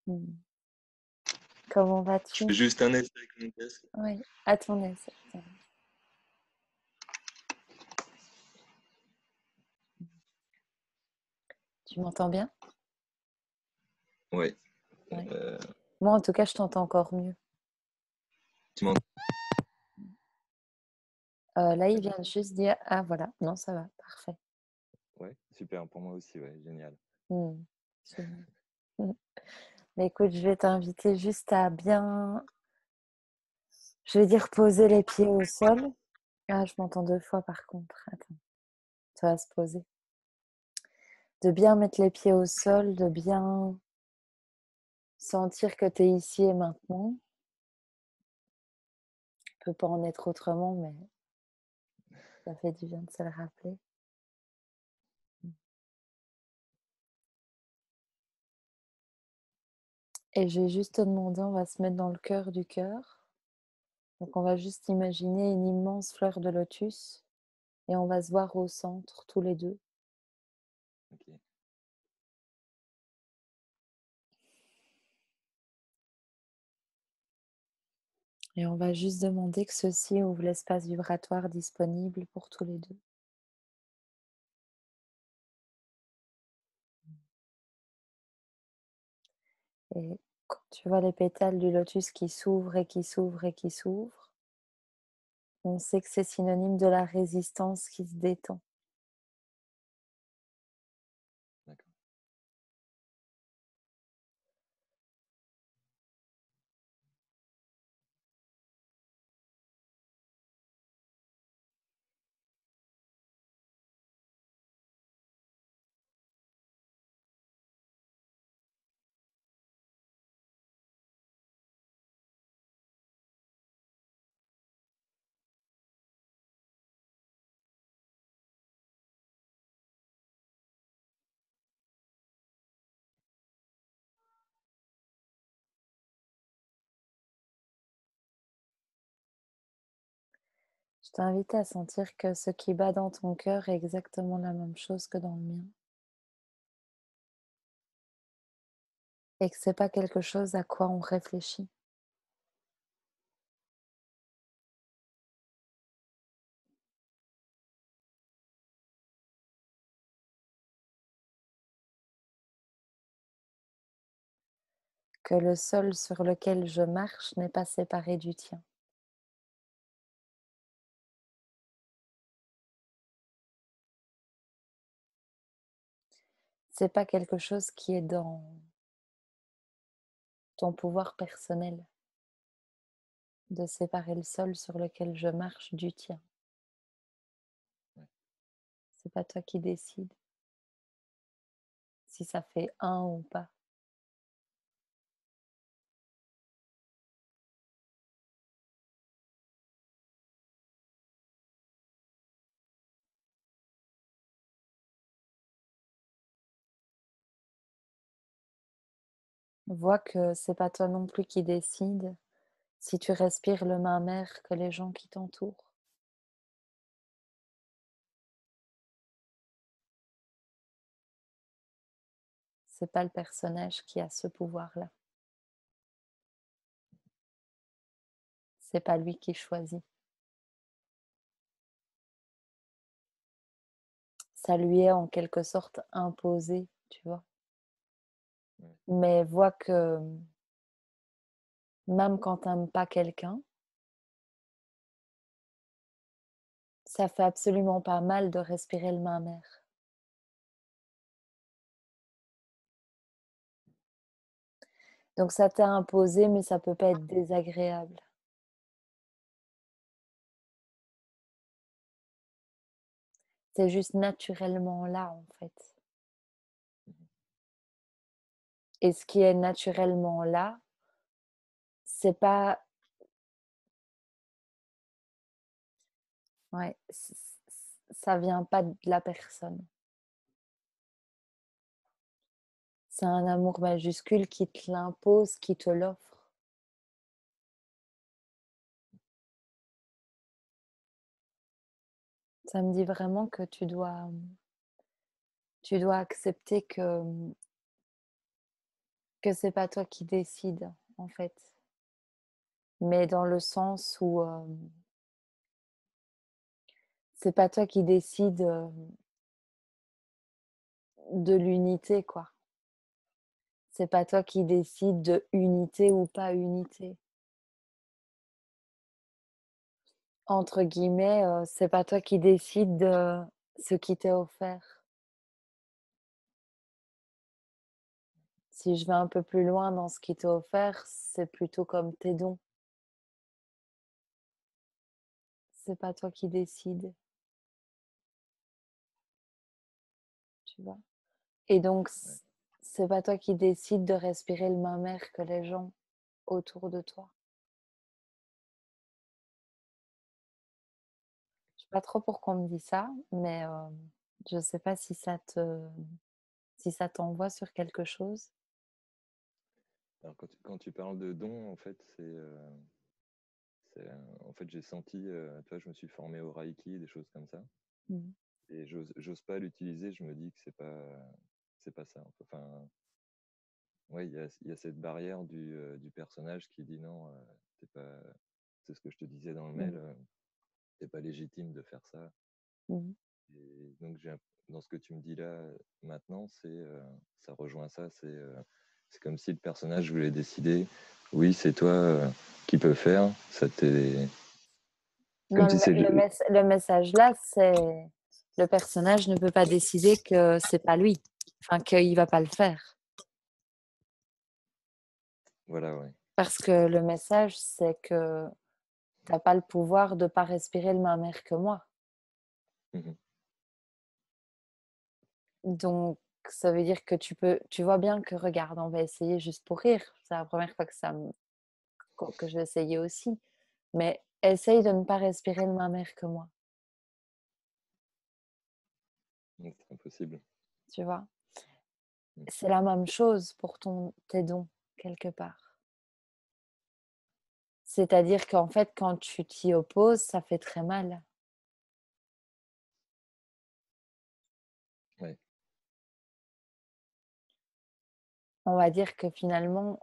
Mmh. Comment Je vas-tu? fais juste un essai avec mon casque. Oui, à ton aise. Tu m'entends bien? Ouais. Oui. Euh, Moi, en tout cas, je t'entends encore mieux. tu m'entends? Là, il vient D'accord. juste dire ah voilà, non, ça va, parfait. Ouais, super. Pour moi aussi, ouais, génial. Mmh. Génial. Mmh. Mais écoute, je vais t'inviter juste à bien, je vais dire poser les pieds au sol. Ah, je m'entends 2 fois par contre. Attends, ça va se poser. De bien mettre les pieds au sol, de bien sentir que tu es ici et maintenant. Peut pas en être autrement, mais ça fait du bien de se le rappeler. Mmh. Et je vais juste te demander, on va se mettre dans le cœur du cœur. Donc on va juste imaginer une immense fleur de lotus et on va se voir au centre tous les 2 Ok. et on va juste demander que ceci ouvre l'espace vibratoire disponible pour tous les 2. Et quand tu vois les pétales du lotus qui s'ouvrent et qui s'ouvrent et qui s'ouvrent, on sait que c'est synonyme de la résistance qui se détend. D'accord. Je t'invite à sentir que ce qui bat dans ton cœur est exactement la même chose que dans le mien et que c'est pas quelque chose à quoi on réfléchit. Que le sol sur lequel je marche n'est pas séparé du tien. C'est pas quelque chose qui est dans ton pouvoir personnel de séparer le sol sur lequel je marche du tien. Ouais. C'est pas toi qui décides si ça fait un ou pas. Vois que c'est pas toi non plus qui décide si tu respires le même air que les gens qui t'entourent. C'est pas le personnage qui a ce pouvoir-là. C'est pas lui qui choisit. Ça lui est en quelque sorte imposé, tu vois. Ouais. Mais vois que même quand t'aimes pas quelqu'un, ça fait absolument pas mal de respirer le même air. Donc ça t'est imposé, mais ça peut pas être désagréable. C'est juste naturellement là, en fait. Mhm. Et ce qui est naturellement là, c'est pas ouais, ça vient pas de la personne. C'est un amour majuscule qui te l'impose, qui te l'offre. Ça me dit vraiment que tu dois accepter que, que c'est pas toi qui décides, en fait. Mais dans le sens où, c'est pas toi qui décides, de l'unité, quoi. C'est pas toi qui décides de unité ou pas unité. Entre guillemets, c'est pas toi qui décides de ce qui t'est offert. Si je vais un peu plus loin dans ce qui t'est offert, c'est plutôt comme tes dons. C'est pas toi qui décides, tu vois? Et donc Ouais. c'est pas toi qui décides de respirer le même air que les gens autour de toi. Je sais pas trop pourquoi on me dit ça, mais je sais pas si ça t'envoie sur quelque chose? Alors quand tu parles de don, en fait, en fait, j'ai senti, tu vois, je me suis formé au Reiki, des choses comme ça, Mmh. et j'ose pas l'utiliser. Je me dis que c'est pas ça. Enfin, ouais, il y a cette barrière du personnage qui dit non, t'es pas, c'est ce que je te disais dans le mail, Mmh. t'es pas légitime de faire ça. Mmh. Et donc, dans ce que tu me dis là maintenant, ça rejoint ça. C'est comme si le personnage voulait décider, oui, c'est toi qui peux faire. Non, Comme si c'est. le message là, c'est le personnage ne peut pas décider que c'est pas lui, enfin qu'il va pas le faire. Voilà, ouais. Parce que le message, c'est que tu as pas le pouvoir de pas respirer le même air que moi. Mhm. Donc ça veut dire que tu vois bien que regarde, on va essayer juste pour rire. C'est la première fois que je vais essayer aussi. Mais essaye de ne pas respirer le même air que moi, C'est impossible. tu vois? Mhm. C'est la même chose pour tes dons, quelque part. C'est-à-dire qu'en fait, quand tu t'y opposes, ça fait très mal. Ouais. On va dire que finalement,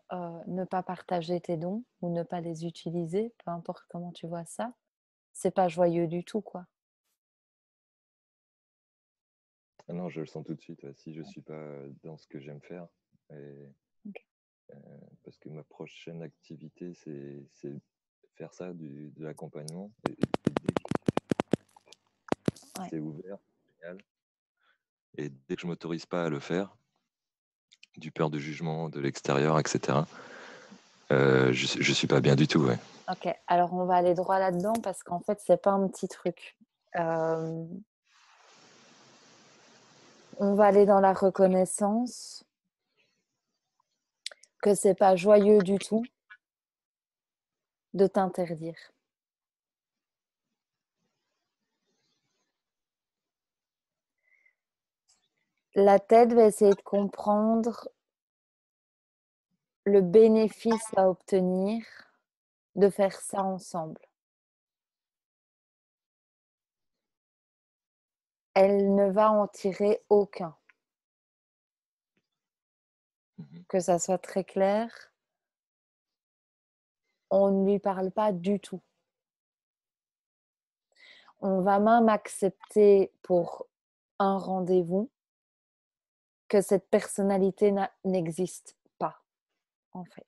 ne pas partager tes dons ou ne pas les utiliser, peu importe comment tu vois ça, c'est pas joyeux du tout, quoi. Ah non, je le sens tout de suite. Ouais, si je suis pas dans ce que j'aime faire, et, OK. parce que ma prochaine activité, c'est faire ça, de l'accompagnement. Et dès que Ouais. c'est ouvert, génial. Et dès que je m'autorise pas à le faire, du peur du jugement de l'extérieur, etc., je suis pas bien du tout, ouais. OK. Alors on va aller droit là-dedans parce qu'en fait, c'est pas un petit truc. Hem, on va aller dans la reconnaissance que c'est pas joyeux du tout de t'interdire. La tête va essayer de comprendre le bénéfice à obtenir de faire ça ensemble. Elle ne va en tirer aucun. Mhm. Que ça soit très clair, on ne lui parle pas du tout. On va même accepter pour un rendez-vous que cette personnalité n'existe pas, en fait.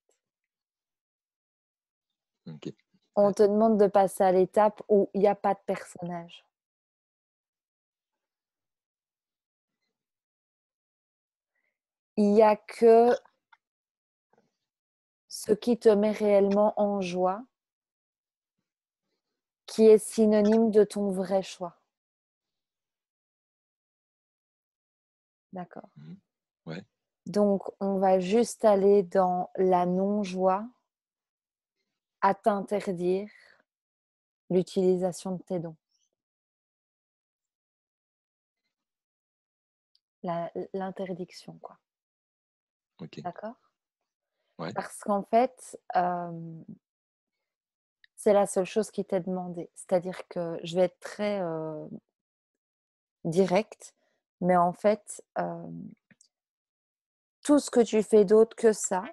Ok. On Ouais. te demande de passer à l'étape où il y a pas de personnage. Il y a que ce qui te met réellement en joie, qui est synonyme de ton vrai choix. D'accord? Mhm. Ouais. Donc on va juste aller dans la non-joie à t'interdire l'utilisation de tes dons. L'interdiction, quoi. Ok. D'accord? Ouais. Parce qu'en fait, c'est la seule chose qui t'est demandée. C'est-à-dire que je vais être très, directe, mais en fait, Tout ce que tu fais d'autre que ça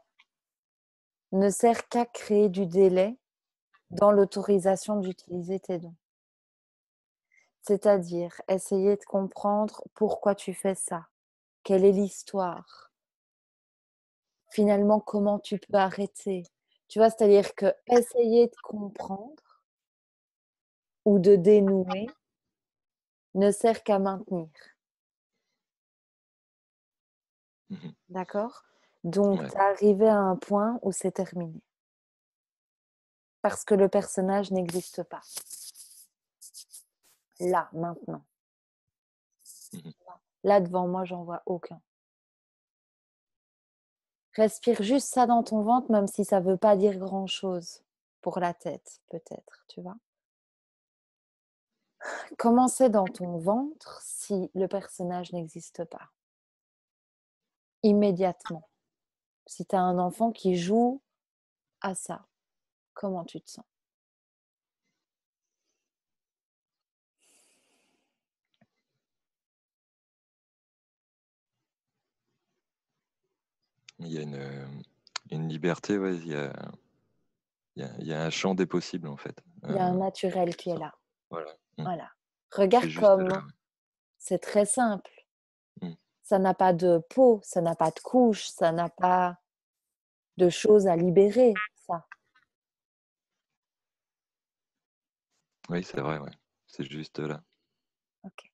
ne sert qu'à créer du délai dans l'autorisation d'utiliser tes dons. C'est-à-dire essayer de comprendre pourquoi tu fais ça, quelle est l'histoire, finalement comment tu peux arrêter. Tu vois, c'est-à-dire que essayer de comprendre ou de dénouer ne sert qu'à maintenir. Mhm. D'accord? Donc, Ouais. tu es arrivé à un point où c'est terminé. Parce que le personnage n'existe pas. Là, maintenant. Mhm. Là, devant moi, j'en vois aucun. Respire juste ça dans ton ventre, même si ça ne veut pas dire grand-chose pour la tête, peut-être, tu vois. Comment c'est dans ton ventre si le personnage n'existe pas? Immédiatement. Si tu as un enfant qui joue à ça, comment tu te sens? Il y a une liberté, ouais, il y a un champ des possibles, en fait. Il y a un naturel Tu qui est sens. là. Voilà. Voilà. C'est Regarde juste là. comme c'est très simple. Ouais. Ça n'a pas de peau, ça n'a pas de couche, ça n'a pas de choses à libérer, ça. Oui, c'est vrai, ouais. C'est juste là. OK.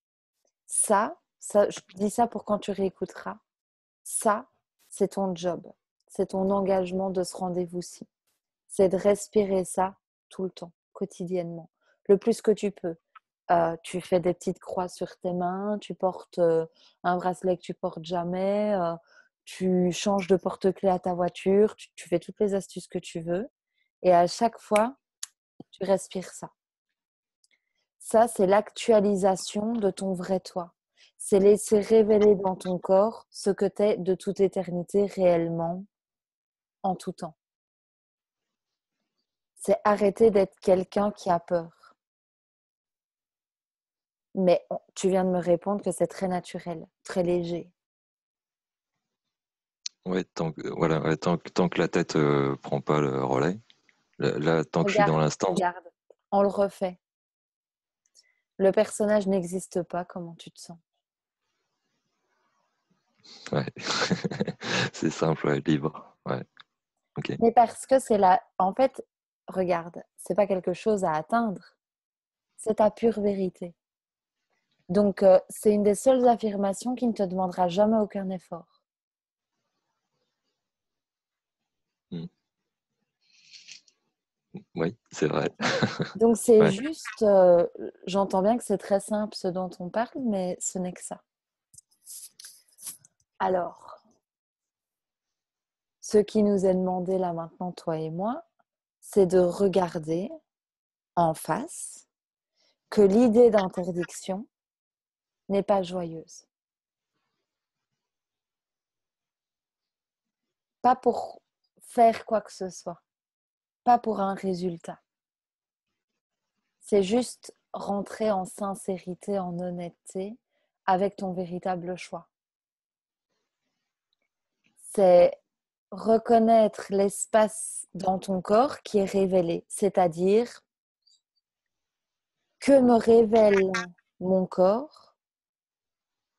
Ça, je dis ça pour quand tu réécouteras. Ça, c'est ton job. C'est ton engagement de ce rendez-vous-ci. C'est de respirer ça tout le temps, quotidiennement, le plus que tu peux. Tu fais des petites croix sur tes mains, tu portes un bracelet que tu portes jamais, tu changes de porte-clés à ta voiture, tu fais toutes les astuces que tu veux. Et à chaque fois, tu respires ça. Ça, c'est l'actualisation de ton vrai toi. C'est laisser révéler dans ton corps ce que tu es de toute éternité réellement, en tout temps. C'est arrêter d'être quelqu'un qui a peur. Mais tu viens de me répondre que c'est très naturel, très léger. Ouais, voilà, ouais, tant que la tête prend pas le relais. Là, tant que je suis dans Regarde, l'instant. regarde, on le refait. Le personnage n'existe pas, comment tu te sens? Ouais. C'est simple, ouais, libre. Ouais. Ok. Mais parce que c'est là, en fait, regarde, c'est pas quelque chose à atteindre, c'est ta pure vérité. Donc, c'est une des seules affirmations qui ne te demandera jamais aucun effort. Mm. Oui, c'est vrai. Donc, c'est Ouais. juste, j'entends bien que c'est très simple ce dont on parle, mais ce n'est que ça. Alors, ce qui nous est demandé là maintenant, toi et moi, c'est de regarder en face que l'idée d'interdiction n'est pas joyeuse. Pas pour faire quoi que ce soit, pas pour un résultat. C'est juste rentrer en sincérité, en honnêteté avec ton véritable choix. C'est reconnaître l'espace dans ton corps qui est révélé, c'est-à-dire que me révèle mon corps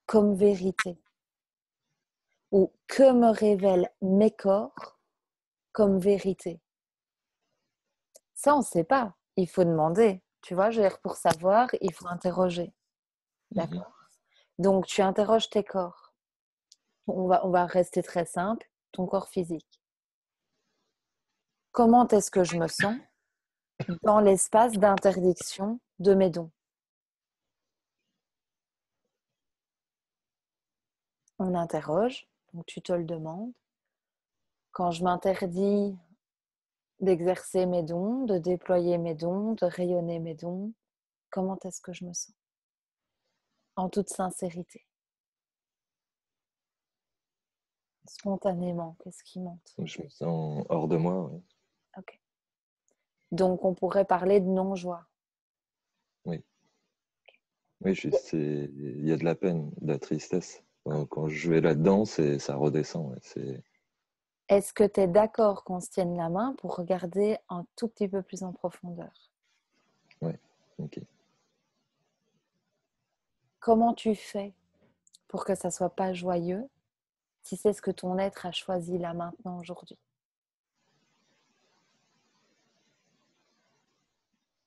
comme vérité ou que me révèlent mes corps comme vérité. Ça, on ne sait pas. Il faut demander. Tu vois, je veux dire, pour savoir, il faut interroger. Mhm. D'accord? Donc, tu interroges tes corps. On va rester très simple. Ton corps physique. Comment est-ce que je me sens dans l'espace d'interdiction de mes dons? On interroge, donc tu te le demandes. Quand je m'interdis d'exercer mes dons, de déployer mes dons, de rayonner mes dons, comment est-ce que je me sens? En toute sincérité, spontanément, qu'est-ce qui monte? Je me sens hors de moi, ouais. Ok. Donc on pourrait parler de non-joie. Oui. Oui, il y a de la peine, de la tristesse. Quand je vais là-dedans, ça redescend. Ouais, Est-ce que tu es d'accord qu'on se tienne la main pour regarder un tout petit peu plus en profondeur? ouais, ok. Comment tu fais pour que ça soit pas joyeux si c'est ce que ton être a choisi là maintenant aujourd'hui?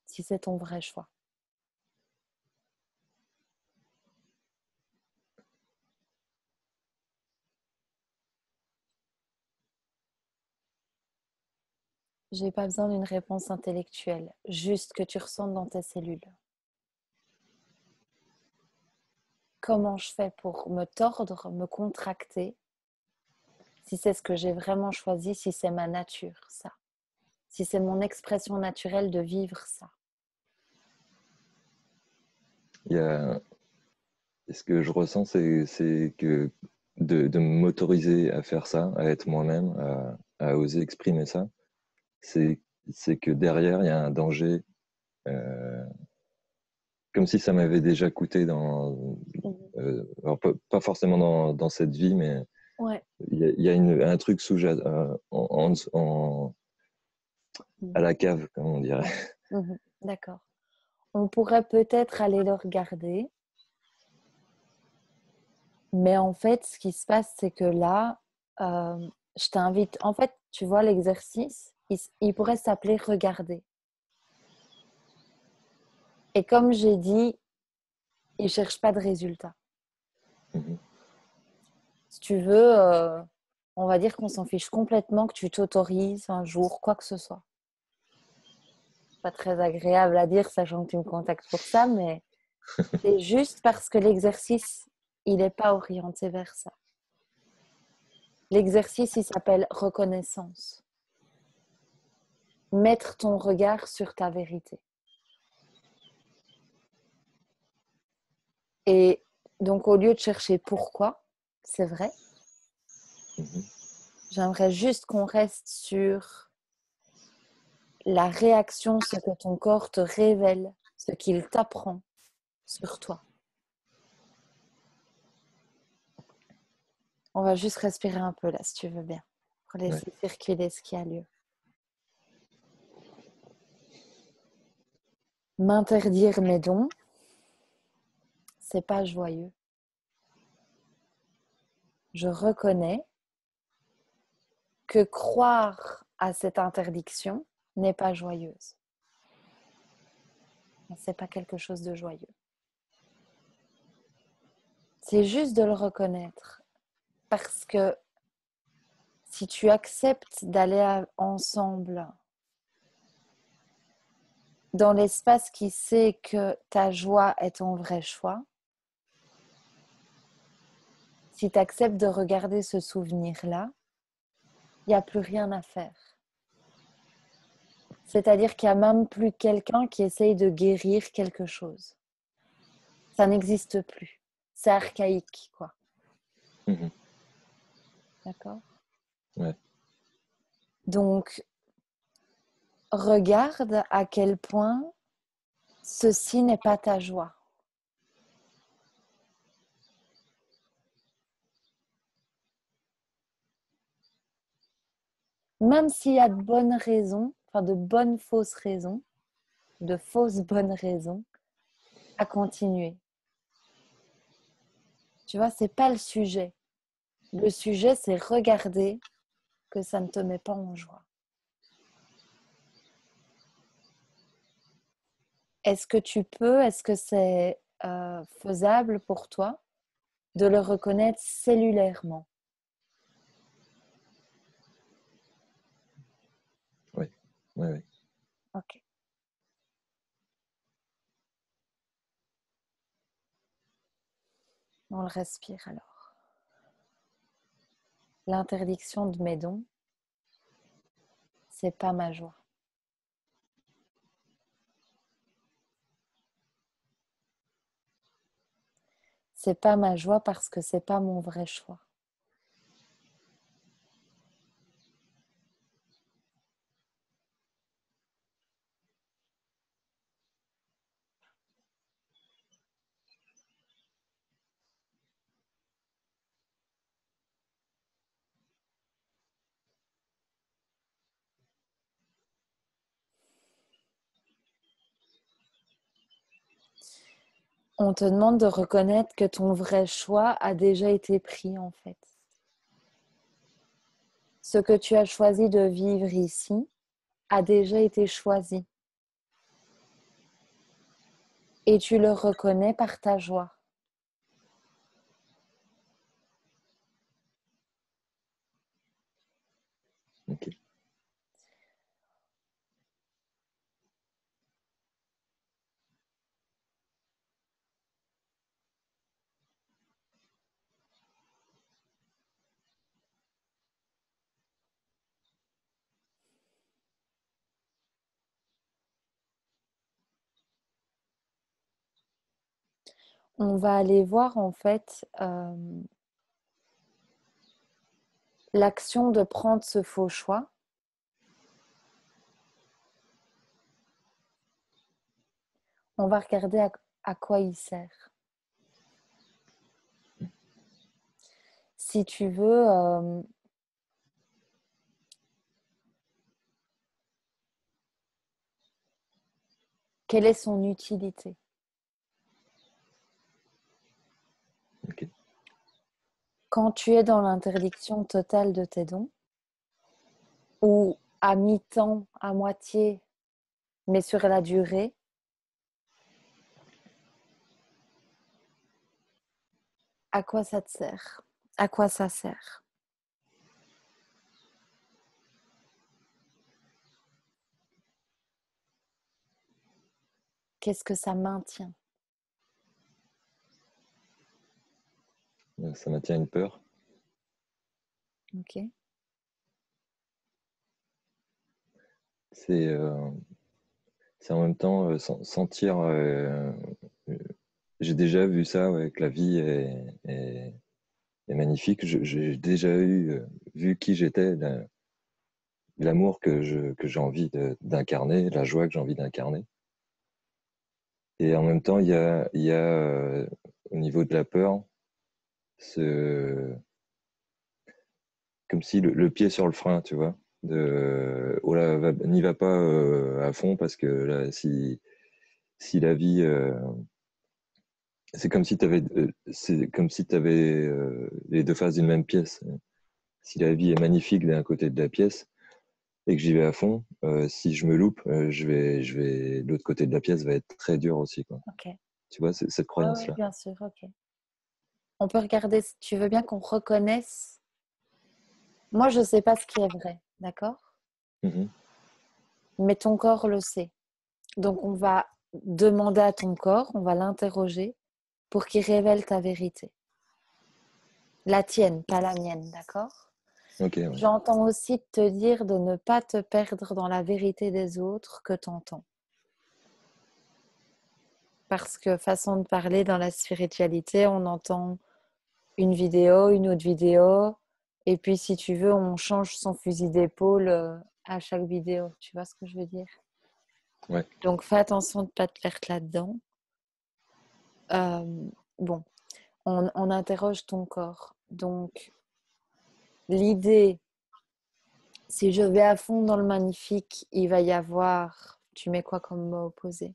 Si c'est ton vrai choix. J'ai pas besoin d'une réponse intellectuelle, juste que tu ressentes dans tes cellules. Comment je fais pour me tordre, me contracter, si c'est ce que j'ai vraiment choisi, si c'est ma nature, ça. Si c'est mon expression naturelle de vivre ça. Il y a, ce que je ressens, c'est que de m'autoriser à faire ça, à être moi-même, à oser exprimer ça, c'est que derrière, il y a un danger, euh, comme si ça m'avait déjà coûté alors pas forcément dans cette vie, mais Ouais. il y a un truc à la cave, comme on dirait. D'accord. On pourrait peut-être aller le regarder, mais en fait, ce qui se passe, c'est que là, je t'invite. En fait, tu vois, l'exercice, il pourrait s'appeler regarder. Et comme j'ai dit, il ne cherche pas de résultat. Mhm. Si tu veux, on va dire qu'on s'en fiche complètement que tu t'autorises un jour, quoi que ce soit. Pas très agréable à dire, sachant que tu me contactes pour ça, mais c'est juste parce que l'exercice, il n'est pas orienté vers ça. L'exercice, il s'appelle reconnaissance. Mettre ton regard sur ta vérité. Et donc, au lieu de chercher pourquoi, c'est vrai, Mhm. j'aimerais juste qu'on reste sur la réaction, ce que ton corps te révèle, ce qu'il t'apprend sur toi. On va juste respirer un peu là, si tu veux bien, pour Ouais. laisser circuler ce qui a lieu. M'interdire mes dons, c'est pas joyeux. Je reconnais que croire à cette interdiction n'est pas joyeuse. C'est pas quelque chose de joyeux. C'est juste de le reconnaître. Parce que si tu acceptes d'aller ensemble dans l'espace qui sait que ta joie est ton vrai choix, si tu acceptes de regarder ce souvenir-là, il n'y a plus rien à faire. C'est-à-dire qu'il n'y a même plus quelqu'un qui essaye de guérir quelque chose. Ça n'existe plus. C'est archaïque, quoi. Mhm. D'accord ? Ouais. Donc, regarde à quel point ceci n'est pas ta joie. Même s'il y a de bonnes raisons, enfin de bonnes fausses raisons, de fausses bonnes raisons à continuer. Tu vois, c'est pas le sujet. Le sujet, c'est regarder que ça ne te met pas en joie. Est-ce que tu peux, est-ce que c'est faisable pour toi de le reconnaître cellulairement? Oui, oui, oui. Ok. On le respire alors. L'interdiction de mes dons, c'est pas ma joie. C'est pas ma joie parce que c'est pas mon vrai choix. On te demande de reconnaître que ton vrai choix a déjà été pris en fait. Ce que tu as choisi de vivre ici a déjà été choisi. Et tu le reconnais par ta joie. Ok. On va aller voir en fait l'action de prendre ce faux choix. On va regarder à quoi il sert. Si tu veux, quelle est son utilité? Ok. Quand tu es dans l'interdiction totale de tes dons, ou à mi-temps, à moitié, mais sur la durée, à quoi ça te sert? À quoi ça sert? Qu'est-ce que ça maintient? Ça maintient une peur. Ok. C'est en même temps sentir. J'ai déjà vu ça, ouais, que la vie est magnifique. J'ai déjà vu qui j'étais, l'amour que j'ai envie d'incarner, la joie que j'ai envie d'incarner. Et en même temps, il y a au niveau de la peur, ce, comme si le pied sur le frein, tu vois. Oh là, n'y va pas à fond parce que là, si la vie, c'est comme si tu avais les deux faces d'une même pièce. Si la vie est magnifique d'un côté de la pièce et que j'y vais à fond, si je me loupe, de l'autre côté de la pièce va être très dur aussi, quoi. Ok. Tu vois, cette Oui, croyance-là. bien sûr, ok. On peut regarder, si tu veux bien qu'on reconnaisse. Moi, je ne sais pas ce qui est vrai, d'accord? Mhm. Mais ton corps le sait. Donc, on va demander à ton corps, on va l'interroger pour qu'il révèle ta vérité. La tienne, pas la mienne, d'accord? Ok, ouais. J'entends aussi te dire de ne pas te perdre dans la vérité des autres que tu entends. Parce que façon de parler dans la spiritualité, on entend une vidéo, une autre vidéo, et puis si tu veux, on change son fusil d'épaule à chaque vidéo. Tu vois ce que je veux dire? Ouais. Donc fais attention de ne pas te perdre là-dedans. Bon, on interroge ton corps. Donc l'idée, si je vais à fond dans le magnifique, il va y avoir, tu mets quoi comme mot opposé?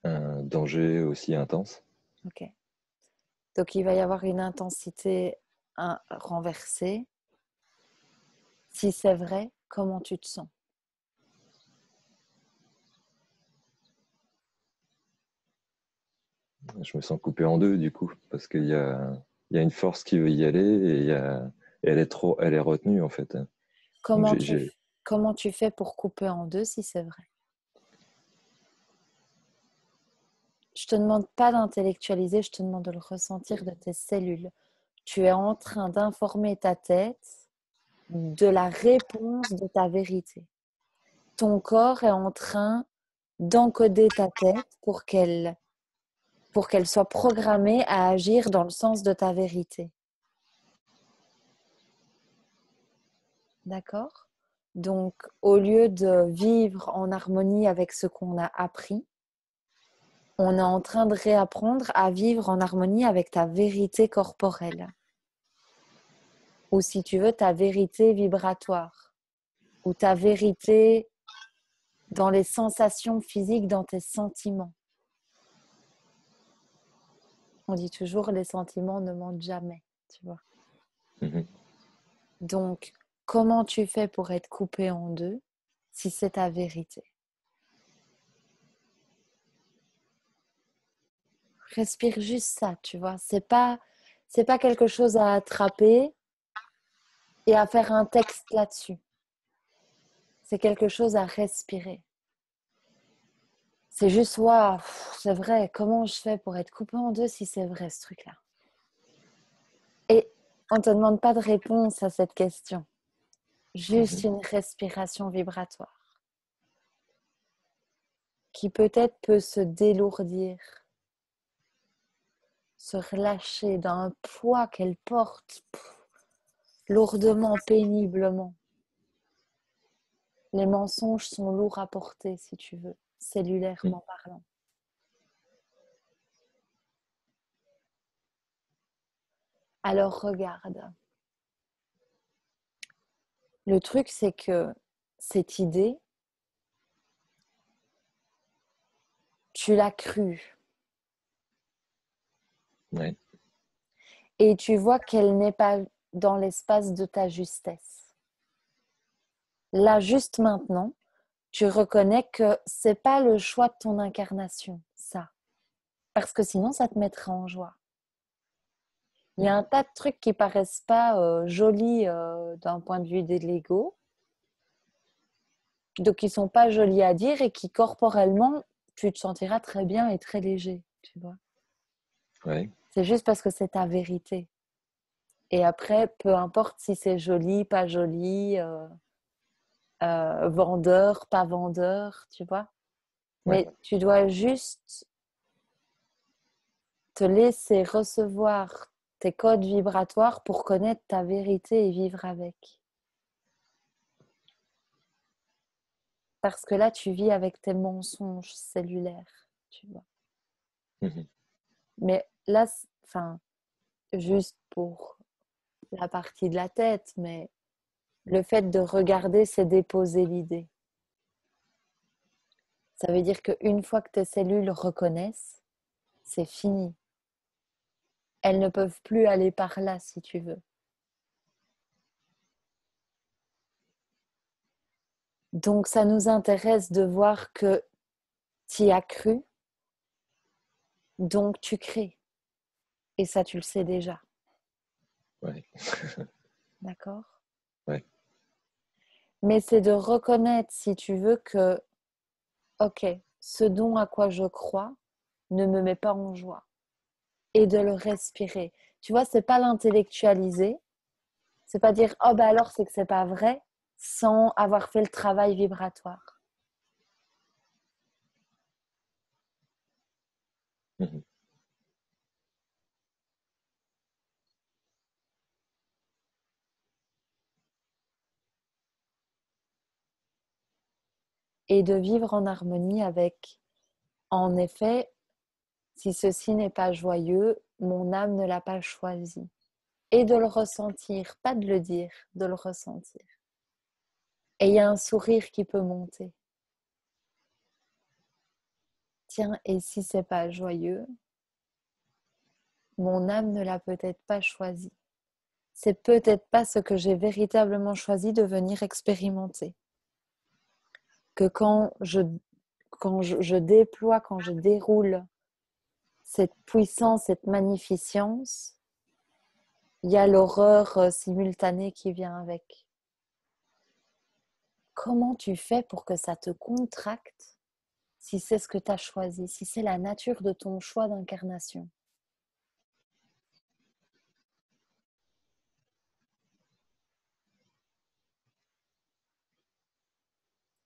Un danger aussi intense. Ok. Donc il va y avoir une intensité renversée. Si c'est vrai, comment tu te sens? Je me sens coupé en deux, du coup, parce qu'il y a une force qui veut y aller et, elle est retenue, en fait. Donc, Comment tu, comment tu fais pour couper en deux si c'est vrai? Je te demande pas d'intellectualiser, je te demande de le ressentir de tes cellules. Tu es en train d'informer ta tête de la réponse de ta vérité. Ton corps est en train d'encoder ta tête pour qu'elle soit programmée à agir dans le sens de ta vérité. D'accord? Donc, au lieu de vivre en harmonie avec ce qu'on a appris, on est en train de réapprendre à vivre en harmonie avec ta vérité corporelle. Ou si tu veux, ta vérité vibratoire. ou ta vérité dans les sensations physiques, dans tes sentiments. On dit toujours les sentiments ne mentent jamais, tu vois. Mhm. Donc, comment tu fais pour être coupé en deux si c'est ta vérité? Respire juste ça, tu vois. C'est pas quelque chose à attraper et à faire un texte là-dessus. C'est quelque chose à respirer. C'est juste, waouh, c'est vrai, comment je fais pour être coupé en deux si c'est vrai ce truc-là? Et on ne te demande pas de réponse à cette question. Juste une respiration vibratoire qui peut-être peut se délourdir, se relâcher d'un poids qu'elle porte lourdement, péniblement. Les mensonges sont lourds à porter, si tu veux, cellulairement parlant. Alors regarde. Le truc, c'est que cette idée, tu l'as crue. Ouais. Et tu vois qu'elle n'est pas dans l'espace de ta justesse. Là, juste maintenant, tu reconnais que c'est pas le choix de ton incarnation, ça. Parce que sinon, ça te mettrait en joie. Il y a un tas de trucs qui paraissent pas jolis d'un point de vue de l'ego, donc qui sont pas jolis à dire et qui corporellement, tu te sentiras très bien et très léger, tu vois. Ouais. C'est juste parce que c'est ta vérité. Et après, peu importe si c'est joli, pas joli, vendeur, pas vendeur, tu vois. Ouais. Mais tu dois juste te laisser recevoir tes codes vibratoires pour connaître ta vérité et vivre avec. Parce que là, tu vis avec tes mensonges cellulaires, tu vois. Mhm. Mais là, enfin, juste pour la partie de la tête, mais le fait de regarder, c'est déposer l'idée. Ça veut dire qu'une fois que tes cellules reconnaissent, c'est fini. Elles ne peuvent plus aller par là, si tu veux. Donc, ça nous intéresse de voir que tu y as cru, donc tu crées. Et ça, tu le sais déjà. Ouais. D'accord? Ouais. Mais c'est de reconnaître, si tu veux, que, ok, ce dont à quoi je crois ne me met pas en joie. Et de le respirer. Tu vois, c'est pas l'intellectualiser. C'est pas dire, oh ben alors c'est que c'est pas vrai, sans avoir fait le travail vibratoire. Mhm. Et de vivre en harmonie avec, en effet, si ceci n'est pas joyeux, mon âme ne l'a pas choisi. Et de le ressentir, pas de le dire, de le ressentir. Et il y a un sourire qui peut monter. Tiens, et si c'est pas joyeux, mon âme ne l'a peut-être pas choisi. C'est peut-être pas ce que j'ai véritablement choisi de venir expérimenter. Que quand je déploie, quand je déroule cette puissance, cette magnificence, il y a l'horreur simultanée qui vient avec. Comment tu fais pour que ça te contracte si c'est ce que tu as choisi, si c'est la nature de ton choix d'incarnation?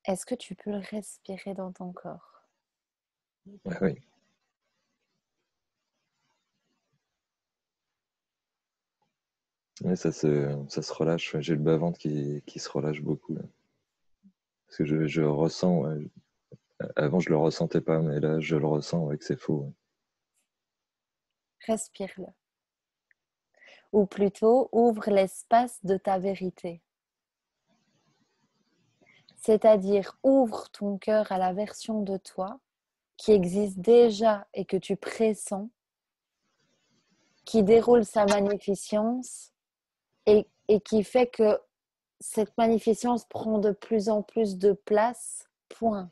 Est-ce que tu peux le respirer dans ton corps? Ouais, oui. Ouais, ça se relâche. Ouais. J'ai le bas-ventre qui se relâche beaucoup, là. Parce que je ressens, ouais. Avant je le ressentais pas, mais là je le ressens, ouais, que c'est faux. Ouais. Respire-le. Ou plutôt, ouvre l'espace de ta vérité. C'est-à-dire, ouvre ton cœur à la version de toi qui existe déjà et que tu pressens, qui déroule sa magnificence et qui fait que cette magnificence prend de plus en plus de place, point.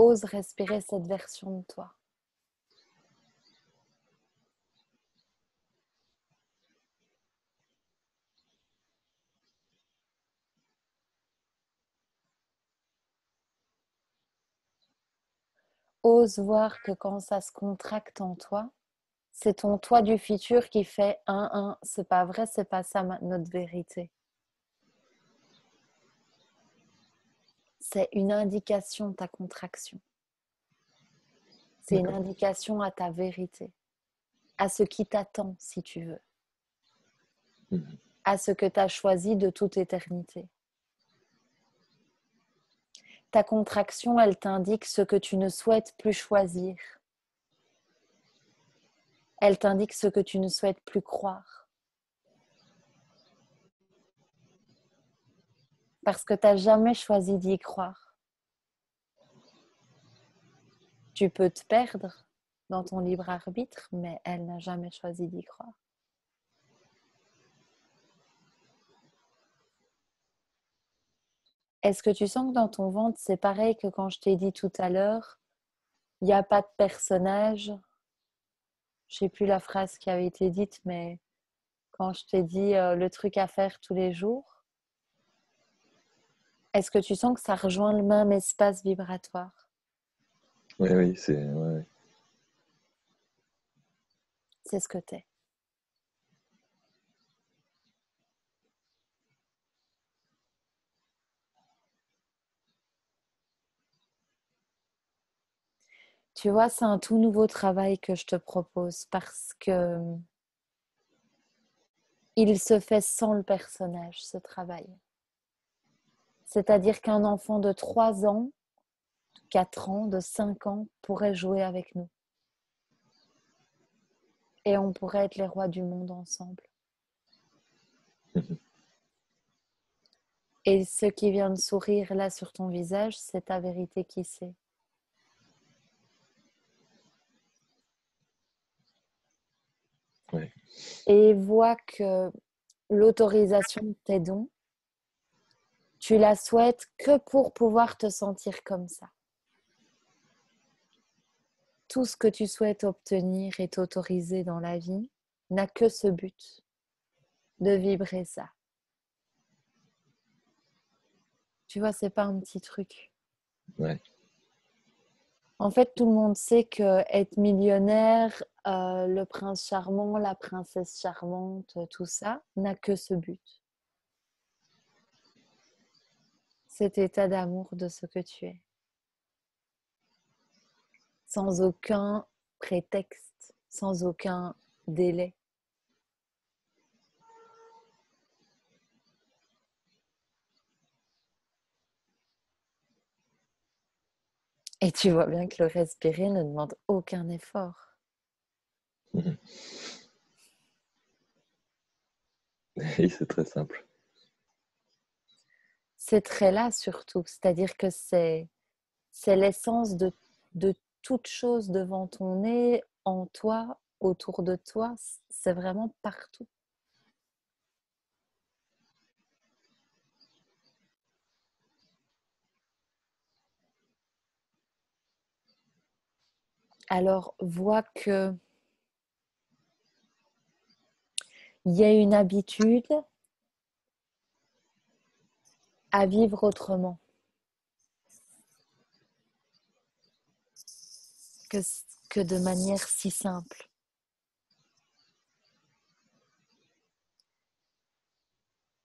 Ose respirer cette version de toi. Ose voir que quand ça se contracte en toi, c'est ton toi du futur qui fait c'est pas vrai, c'est pas ça notre vérité. C'est une indication, ta contraction. C'est une indication à ta vérité, à ce qui t'attend si tu veux, à ce que tu as choisi de toute éternité. Ta contraction, elle t'indique ce que tu ne souhaites plus choisir. Elle t'indique ce que tu ne souhaites plus croire. Parce que tu n'as jamais choisi d'y croire. Tu peux te perdre dans ton libre arbitre, mais elle n'a jamais choisi d'y croire. Est-ce que tu sens que dans ton ventre, c'est pareil que quand je t'ai dit tout à l'heure, il n'y a pas de personnage? Je ne sais plus la phrase qui avait été dite, mais quand je t'ai dit le truc à faire tous les jours, est-ce que tu sens que ça rejoint le même espace vibratoire? Oui, oui, c'est... Ouais. C'est ce que t'es. Tu vois, c'est un tout nouveau travail que je te propose parce que il se fait sans le personnage, ce travail. C'est-à-dire qu'un enfant de 3 ans, 4 ans, de 5 ans pourrait jouer avec nous. Et on pourrait être les rois du monde ensemble. Et ce qui vient de sourire là sur ton visage, c'est ta vérité qui sait. Ouais. Et vois que l'autorisation de tes dons, tu la souhaites que pour pouvoir te sentir comme ça. Tout ce que tu souhaites obtenir et t'autoriser dans la vie n'a que ce but, de vibrer ça. Tu vois, c'est pas un petit truc. Ouais. En fait, tout le monde sait que être millionnaire, le prince charmant, la princesse charmante, tout ça, n'a que ce but. Cet état d'amour de ce que tu es. Sans aucun prétexte, sans aucun délai. Et tu vois bien que le respirer ne demande aucun effort. Oui, c'est très simple. C'est très là surtout, c'est-à-dire que c'est l'essence de toute chose devant ton nez, en toi, autour de toi, c'est vraiment partout. Alors, vois que il y a une habitude à vivre autrement que, que de manière si simple.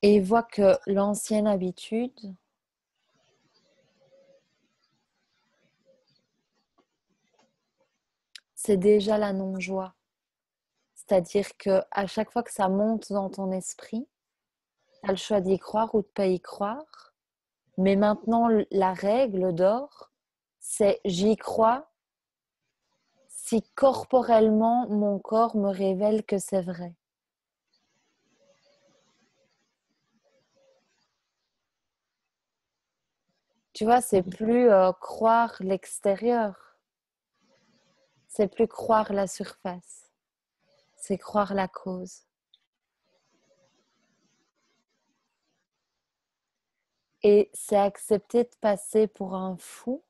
Et vois que l'ancienne habitude, c'est déjà la non-joie. C'est-à-dire qu'à chaque fois que ça monte dans ton esprit, tu as le choix d'y croire ou de ne pas y croire. Mais maintenant, la règle d'or, c'est j'y crois si corporellement mon corps me révèle que c'est vrai. Tu vois, c'est plus croire l'extérieur, c'est plus croire la surface, c'est croire la cause. Et c'est accepter de passer pour un fou,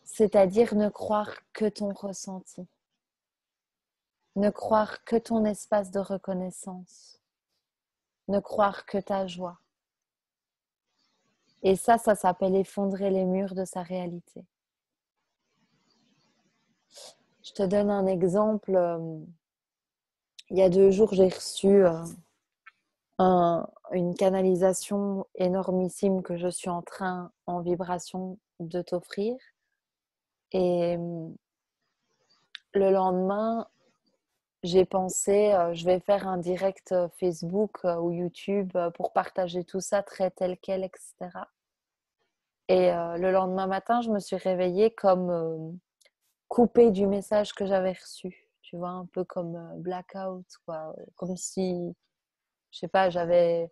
c'est-à-dire ne croire que ton ressenti, ne croire que ton espace de reconnaissance, ne croire que ta joie. Et ça s'appelle effondrer les murs de sa réalité. Je te donne un exemple. Il y a 2 jours, j'ai reçu une canalisation énormissime que je suis en train, en vibration, de t'offrir. Et le lendemain, j'ai pensé, je vais faire un direct Facebook ou YouTube pour partager tout ça très tel quel, etc. Et le lendemain matin, je me suis réveillée comme coupée du message que j'avais reçu. Tu vois, un peu comme blackout, quoi. Comme si, je sais pas, j'avais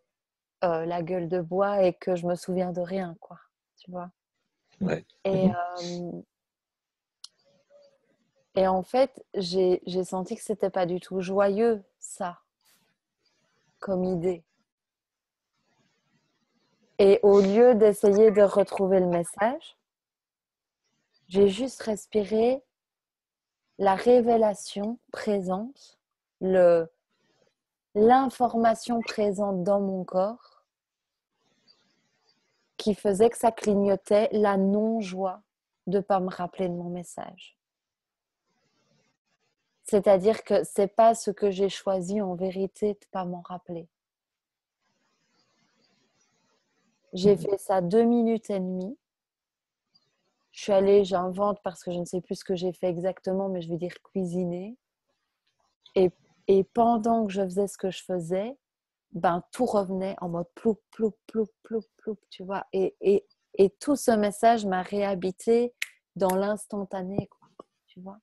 la gueule de bois et que je me souviens de rien, quoi. Tu vois. Ouais. Et, et en fait, j'ai senti que c'était pas du tout joyeux, ça, comme idée. Et au lieu d'essayer de retrouver le message, j'ai juste respiré la révélation présente, l'information présente dans mon corps qui faisait que ça clignotait la non-joie de ne pas me rappeler de mon message. C'est-à-dire que ce n'est pas ce que j'ai choisi en vérité de ne pas m'en rappeler. J'ai fait ça 2 minutes et demie. Je suis allée, j'invente parce que je ne sais plus ce que j'ai fait exactement, mais je vais dire cuisiner. Et pendant que je faisais ce que je faisais, ben, tout revenait en mode ploup, ploup, ploup, ploup, ploup, tu vois. Et tout ce message m'a réhabité dans l'instantané, quoi, tu vois.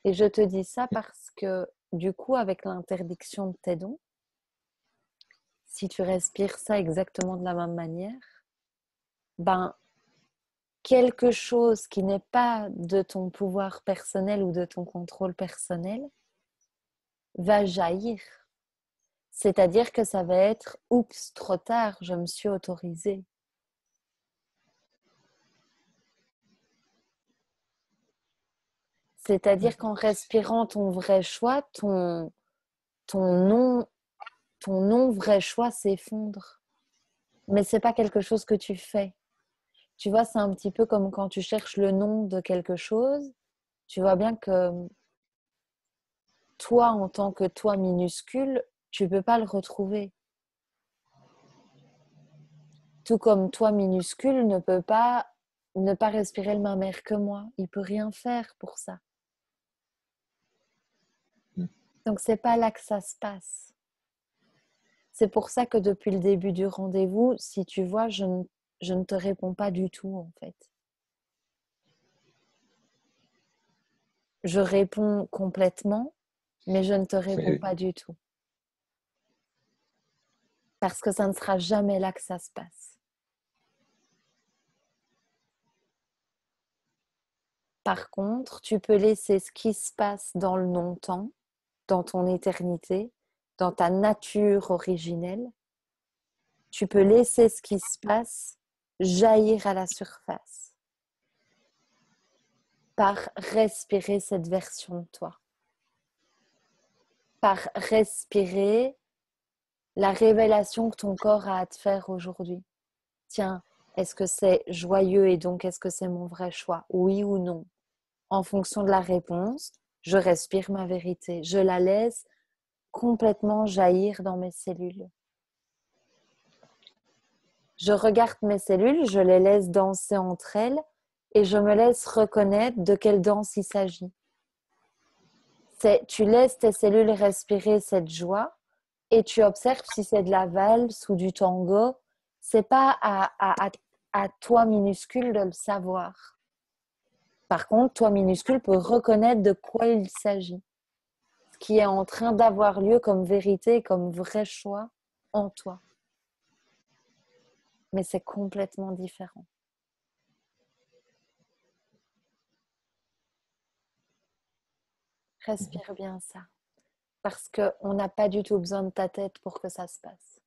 Et je te dis ça parce que, du coup, avec l'interdiction de tes dons, si tu respires ça exactement de la même manière, ben, quelque chose qui n'est pas de ton pouvoir personnel ou de ton contrôle personnel va jaillir. C'est-à-dire que ça va être « oups, trop tard, je me suis autorisée ». C'est-à-dire qu'en respirant ton vrai choix, ton non vrai choix s'effondre. Mais ce n'est pas quelque chose que tu fais. Tu vois, c'est un petit peu comme quand tu cherches le nom de quelque chose. Tu vois bien que toi, en tant que toi minuscule, tu ne peux pas le retrouver. Tout comme toi minuscule ne peut pas ne pas respirer le même air que moi. Il ne peut rien faire pour ça. Donc, ce n'est pas là que ça se passe. C'est pour ça que depuis le début du rendez-vous, si tu vois, je ne te réponds pas du tout, en fait. Je réponds complètement, mais je ne te réponds pas du tout. Parce que ça ne sera jamais là que ça se passe. Par contre, tu peux laisser ce qui se passe dans le non-temps, dans ton éternité, dans ta nature originelle. Tu peux laisser ce qui se passe jaillir à la surface par respirer cette version de toi. Par respirer la révélation que ton corps a à te faire aujourd'hui. Tiens, est-ce que c'est joyeux et donc est-ce que c'est mon vrai choix? Oui ou non? En fonction de la réponse, je respire ma vérité. Je la laisse complètement jaillir dans mes cellules. Je regarde mes cellules, je les laisse danser entre elles et je me laisse reconnaître de quelle danse il s'agit. Tu laisses tes cellules respirer cette joie et tu observes si c'est de la valse ou du tango. C'est pas à toi minuscule de le savoir. Par contre, toi minuscule peut reconnaître de quoi il s'agit, ce qui est en train d'avoir lieu comme vérité, comme vrai choix en toi. Mais c'est complètement différent. Respire bien ça. Parce qu'on n'a pas du tout besoin de ta tête pour que ça se passe.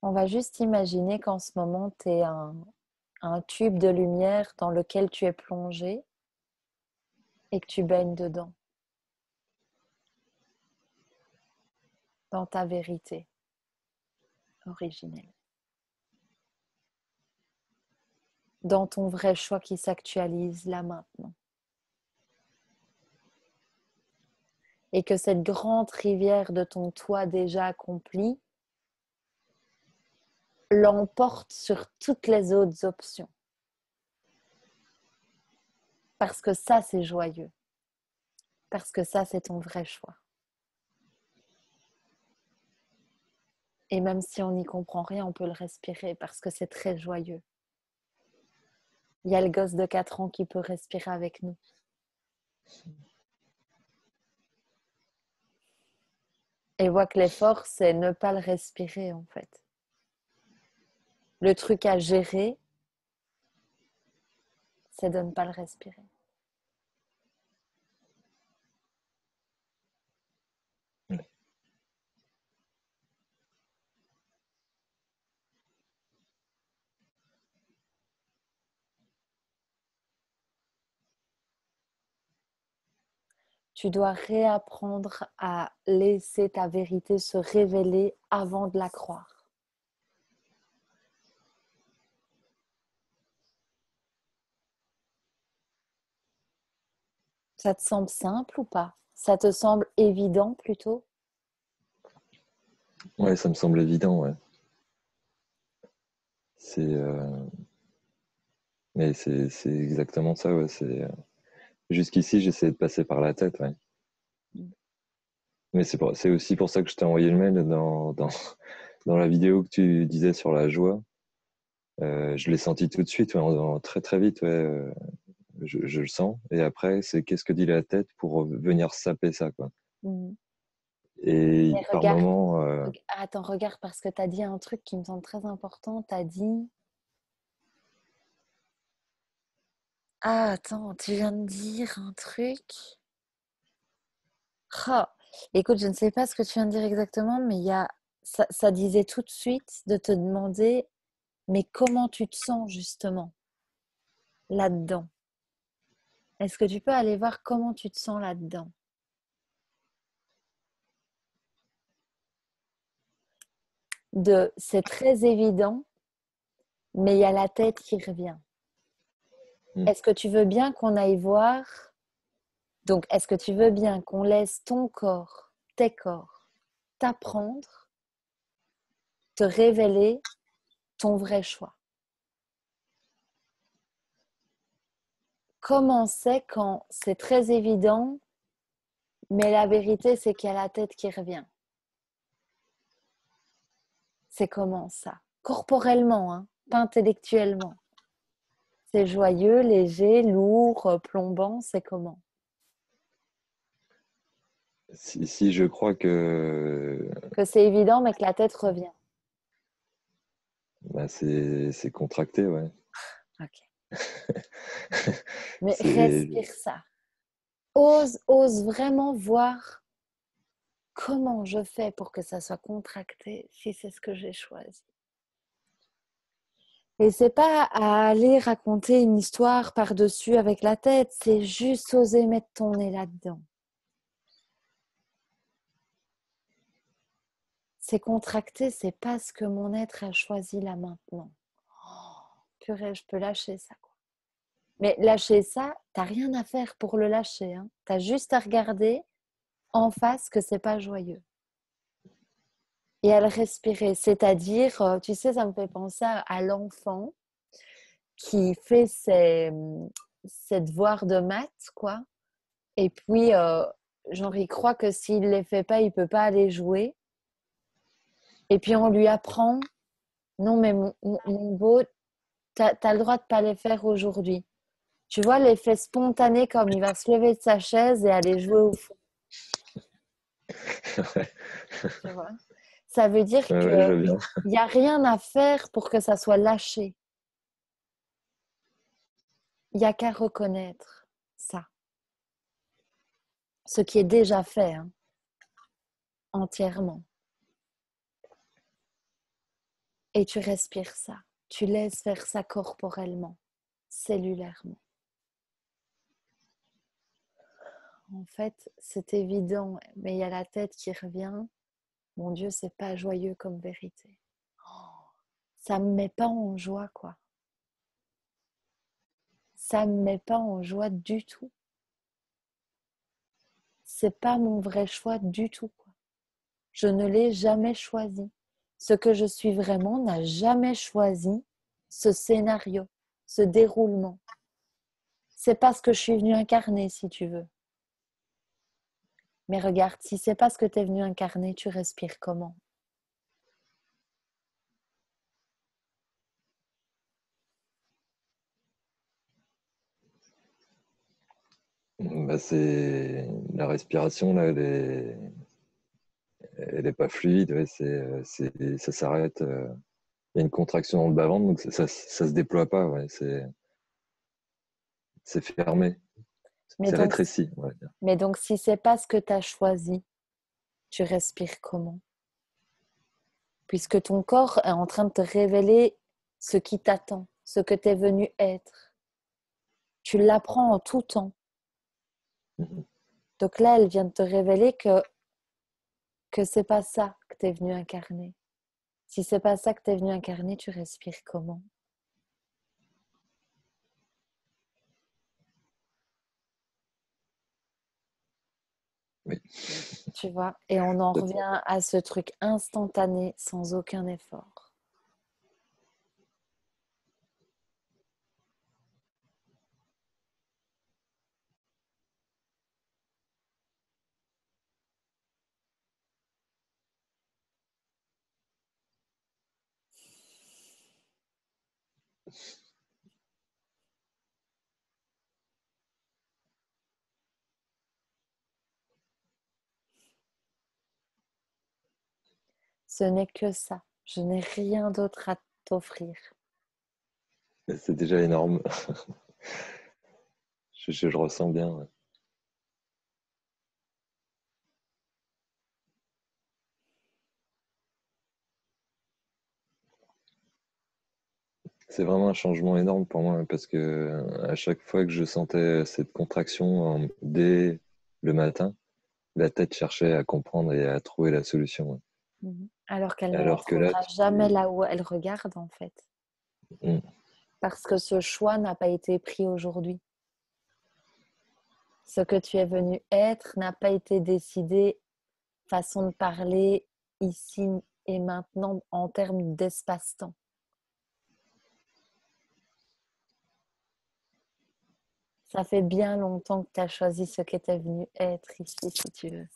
On va juste imaginer qu'en ce moment, tu es un tube de lumière dans lequel tu es plongé et que tu baignes dedans, dans ta vérité originelle, dans ton vrai choix qui s'actualise là maintenant. Et que cette grande rivière de ton toi déjà accompli l'emporte sur toutes les autres options. Parce que ça, c'est joyeux. Parce que ça, c'est ton vrai choix. Et même si on n'y comprend rien, on peut le respirer parce que c'est très joyeux. Il y a le gosse de 4 ans qui peut respirer avec nous. Et voit que l'effort, c'est ne pas le respirer en fait. Le truc à gérer, c'est de ne pas le respirer. Tu dois réapprendre à laisser ta vérité se révéler avant de la croire. Ça te semble simple ou pas? Ça te semble évident plutôt? Ouais, ça me semble évident, ouais. Mais c'est exactement ça, ouais. Jusqu'ici, j'essayais de passer par la tête, ouais. Mais c'est aussi pour ça que je t'ai envoyé le mail dans la vidéo que tu disais sur la joie. Je l'ai senti tout de suite, ouais, très très vite, ouais. Je le sens. Et après, c'est qu'est-ce que dit la tête pour venir saper ça, quoi. Mmh. Et Mais par regarde, moments, attends, regarde, parce que tu as dit un truc qui me semble très important. Tu as dit... Ah, attends, tu viens de dire un truc. Ah, écoute, je ne sais pas ce que tu viens de dire exactement, mais ça disait tout de suite de te demander, mais comment tu te sens justement là-dedans? Est-ce que tu peux aller voir comment tu te sens là-dedans? C'est très évident, mais il y a la tête qui revient. Est-ce que tu veux bien qu'on aille voir? Donc, est-ce que tu veux bien qu'on laisse ton corps, tes corps, t'apprendre, te révéler ton vrai choix? Comment c'est quand c'est très évident, mais la vérité, c'est qu'il y a la tête qui revient? C'est comment ça? Corporellement, hein, pas intellectuellement. C'est joyeux, léger, lourd, plombant, c'est comment? si je crois que Que c'est évident, mais que la tête revient. bah, c'est contracté, ouais. Ok. Mais C'est respire ça. Ose vraiment voir comment je fais pour que ça soit contracté si c'est ce que j'ai choisi. Et c'est pas à aller raconter une histoire par-dessus avec la tête, c'est juste oser mettre ton nez là-dedans. C'est contracté, c'est pas ce que mon être a choisi là maintenant. Oh, purée, je peux lâcher ça, quoi. Mais lâcher ça, t'as rien à faire pour le lâcher, hein. T'as juste à regarder en face que c'est pas joyeux. Et à le respirer, c'est-à-dire, tu sais, ça me fait penser à l'enfant qui fait ses devoirs de maths, quoi. Et puis, genre, il croit que s'il ne les fait pas, il ne peut pas aller jouer. Et puis on lui apprend, non mais mon beau, t'as le droit de pas les faire aujourd'hui. Tu vois l'effet spontané comme il va se lever de sa chaise et aller jouer au foot. Tu vois. Ça veut dire Ouais, ouais, je qu'il veux bien. n'y a rien à faire pour que ça soit lâché. Il n'y a qu'à reconnaître ça. Ce qui est déjà fait, hein, entièrement. Et tu respires ça. Tu laisses faire ça corporellement, cellulairement. En fait, c'est évident, mais il y a la tête qui revient. Mon Dieu, c'est pas joyeux comme vérité. Ça me met pas en joie, quoi. Ça me met pas en joie du tout. C'est pas mon vrai choix du tout, quoi. Je ne l'ai jamais choisi. Ce que je suis vraiment n'a jamais choisi ce scénario, ce déroulement. C'est pas ce que je suis venue incarner, si tu veux. Mais regarde, si c'est pas ce que tu es venu incarner, tu respires comment? Bah, c'est la respiration là, elle est pas fluide. Ouais, ça s'arrête. Il y a une contraction dans le bas-ventre, donc ça se déploie pas. Ouais, c'est fermé, Mais c'est donc, rétréci. On va dire. mais donc si c'est pas ce que tu as choisi, tu respires comment? Puisque ton corps est en train de te révéler ce qui t'attend, ce que tu es venu être. Tu l'apprends en tout temps. Mhm. Donc là, elle vient de te révéler que c'est pas ça que tu es venu incarner. Si c'est pas ça que tu es venu incarner, tu respires comment? Oui. Tu vois? Et on en Peut-être. revient à ce truc instantané, sans aucun effort. Ce n'est que ça. Je n'ai rien d'autre à t'offrir. C'est déjà énorme. Je le ressens bien. Ouais. C'est vraiment un changement énorme pour moi parce que à chaque fois que je sentais cette contraction dès le matin, la tête cherchait à comprendre et à trouver la solution. Ouais. Alors qu'elle ne la Alors que là, trouvera jamais là où elle regarde, en fait. Mm. Parce que ce choix n'a pas été pris aujourd'hui. Ce que tu es venu être n'a pas été décidé, façon de parler, ici et maintenant, en termes d'espace-temps. Ça fait bien longtemps que tu as choisi ce que tu es venu être ici, si tu veux.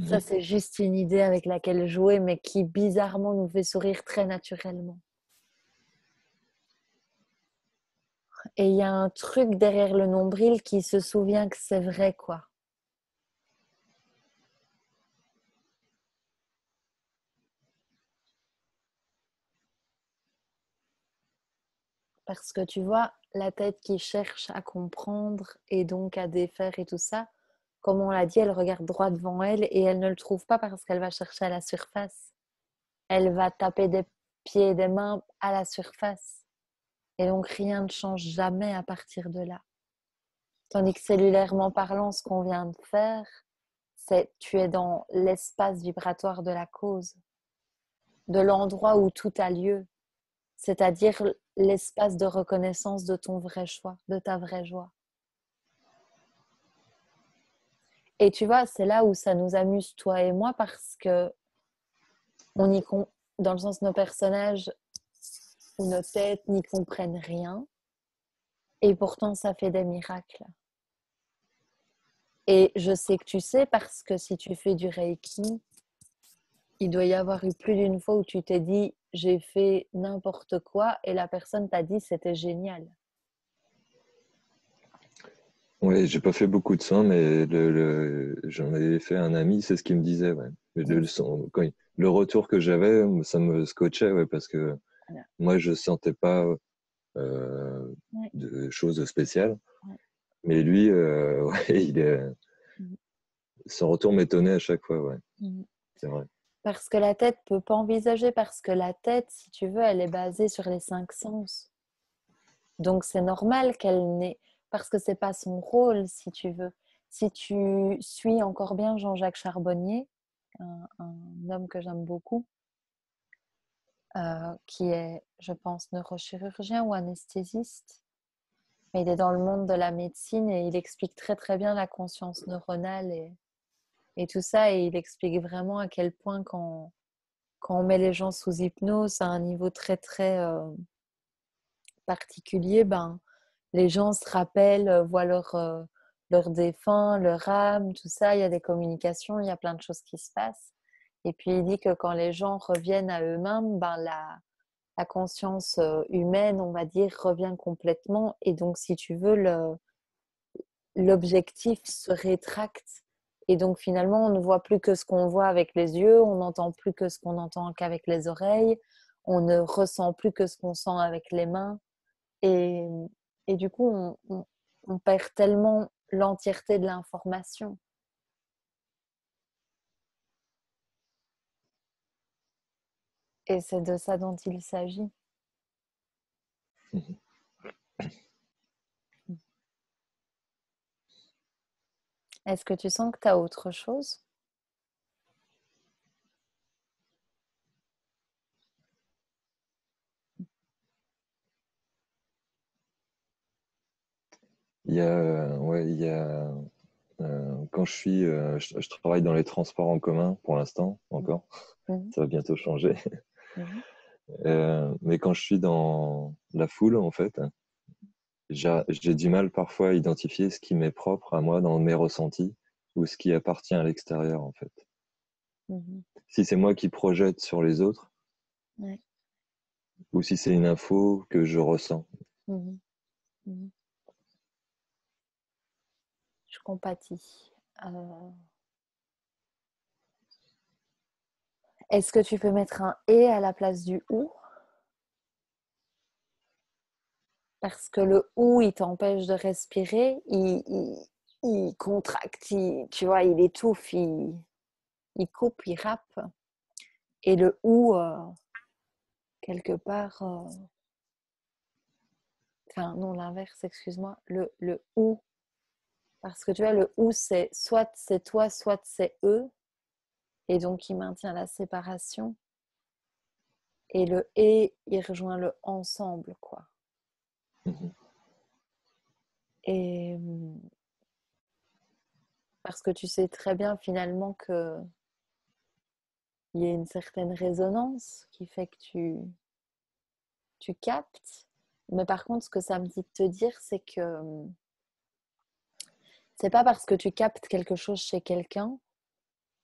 Ça, Mm. c'est juste une idée avec laquelle jouer, mais qui bizarrement nous fait sourire très naturellement. Et il y a un truc derrière le nombril qui se souvient que c'est vrai, quoi. Parce que tu vois, la tête qui cherche à comprendre et donc à défaire et tout ça, comme on l'a dit, elle regarde droit devant elle et elle ne le trouve pas parce qu'elle va chercher à la surface. Elle va taper des pieds et des mains à la surface. Et donc rien ne change jamais à partir de là. Tandis que cellulairement parlant, ce qu'on vient de faire, c'est tu es dans l'espace vibratoire de la cause, de l'endroit où tout a lieu, c'est-à-dire l'espace de reconnaissance de ton vrai choix, de ta vraie joie. Et tu vois, c'est là où ça nous amuse, toi et moi, parce que dans le sens nos personnages ou nos têtes n'y comprennent rien, et pourtant ça fait des miracles. Et je sais que tu sais parce que si tu fais du Reiki, Il doit y avoir eu plus d'une fois où tu t'es dit j'ai fait n'importe quoi et la personne t'a dit c'était génial. Ouais, j'ai pas fait beaucoup de soins, mais j'en avais fait un ami, c'est ce qu'il me disait, ouais. Mais C'est ça. le retour que j'avais, ça me scotchait, ouais, parce que Voilà. moi, je sentais pas euh, Ouais, de choses spéciales. ouais. Mais lui, ouais, Mhm. son retour m'étonnait à chaque fois, ouais, Mhm. c'est vrai. Parce que la tête peut pas envisager, parce que la tête, si tu veux, elle est basée sur les 5 sens. Donc c'est normal qu'elle n'ait, parce que c'est pas son rôle, si tu veux. Si tu suis encore bien Jean-Jacques Charbonnier, un homme que j'aime beaucoup, qui est, je pense, neurochirurgien ou anesthésiste, mais il est dans le monde de la médecine et il explique très très bien la conscience neuronale et tout ça, et il explique vraiment à quel point quand on met les gens sous hypnose à un niveau très très particulier, ben, les gens se rappellent, voient leur défunt, leur âme, tout ça, il y a des communications, il y a plein de choses qui se passent. Et puis il dit que quand les gens reviennent à eux-mêmes, ben, la conscience humaine, on va dire, revient complètement. Et donc, si tu veux, l'objectif se rétracte. Et donc, finalement, on ne voit plus que ce qu'on voit avec les yeux, on n'entend plus que ce qu'on entend qu'avec les oreilles, on ne ressent plus que ce qu'on sent avec les mains. Et, et du coup, on perd tellement l'entièreté de l'information. Et c'est de ça dont il s'agit. Est-ce que tu sens que tu as autre chose? Ouais, quand je travaille dans les transports en commun pour l'instant encore, Mhm. ça va bientôt changer. Mhm. Mais quand je suis dans la foule, en fait, j'ai du mal parfois à identifier ce qui m'est propre à moi dans mes ressentis ou ce qui appartient à l'extérieur, en fait. Mhm. Si c'est moi qui projette sur les autres Ouais. ou si c'est une info que je ressens. Mhm. Mhm. Je compatis. Est-ce que tu peux mettre un et à la place du ou? Parce que le ou, il t'empêche de respirer, il contracte, tu vois, il étouffe, il coupe, il rappe. Et le ou, quelque part, enfin non, l'inverse, excuse-moi, le ou. Parce que tu vois, le ou, soit c'est toi, soit c'est eux. Et donc, il maintient la séparation. Et le et, il rejoint le ensemble, quoi. Mhm. Et parce que tu sais très bien finalement que il y a une certaine résonance qui fait que tu captes. Mais par contre, ce que ça me dit de te dire, c'est que c'est pas parce que tu captes quelque chose chez quelqu'un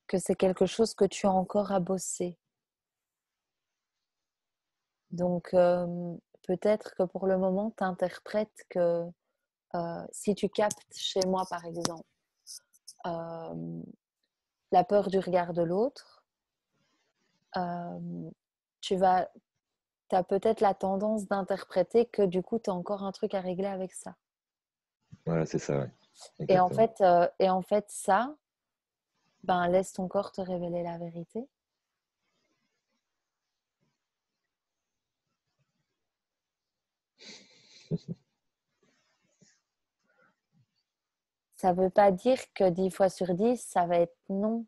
que c'est quelque chose que tu as encore à bosser. Donc, peut-être que pour le moment, tu interprètes que si tu captes chez moi, par exemple, euh, la peur du regard de l'autre, euh, tu vas, t'as peut-être la tendance d'interpréter que du coup, tu as encore un truc à régler avec ça. Voilà, c'est ça, ouais. Et en Exactement. fait, ça, ben, laisse ton corps te révéler la vérité. Ça ne veut pas dire que 10 fois sur 10, ça va être non.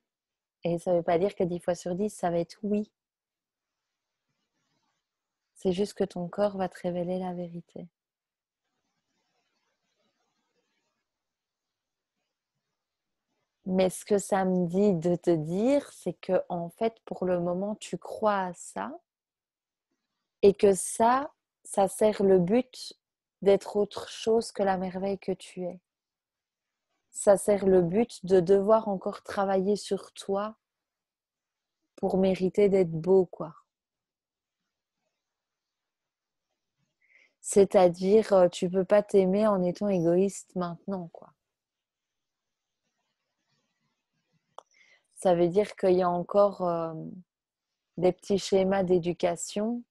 Et ça ne veut pas dire que 10 fois sur 10, ça va être oui. C'est juste que ton corps va te révéler la vérité. Mais ce que ça me dit de te dire, c'est que en fait, pour le moment, tu crois à ça et que ça sert le but d'être autre chose que la merveille que tu es. Ça sert le but de devoir encore travailler sur toi pour mériter d'être beau, quoi. C'est-à-dire, tu peux pas t'aimer en étant égoïste maintenant, quoi. Ça veut dire qu'il y a encore des petits schémas d'éducation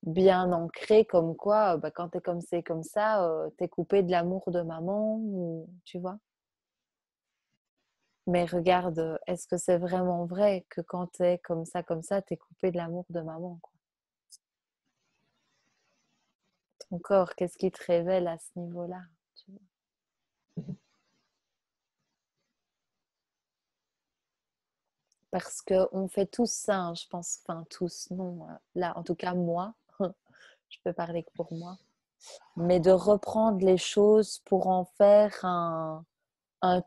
bien ancrés, comme quoi, quand t'es comme c'est comme ça, t'es coupé de l'amour de maman, ou, tu vois. Mais regarde, est-ce que c'est vraiment vrai que quand t'es comme ça, t'es coupé de l'amour de maman, quoi. Ton corps, qu'est-ce qui te révèle à ce niveau-là, tu vois. Parce qu'on fait tous ça, hein, je pense, enfin tous, non, là, en tout cas moi, je peux parler que pour moi, mais de reprendre les choses pour en faire un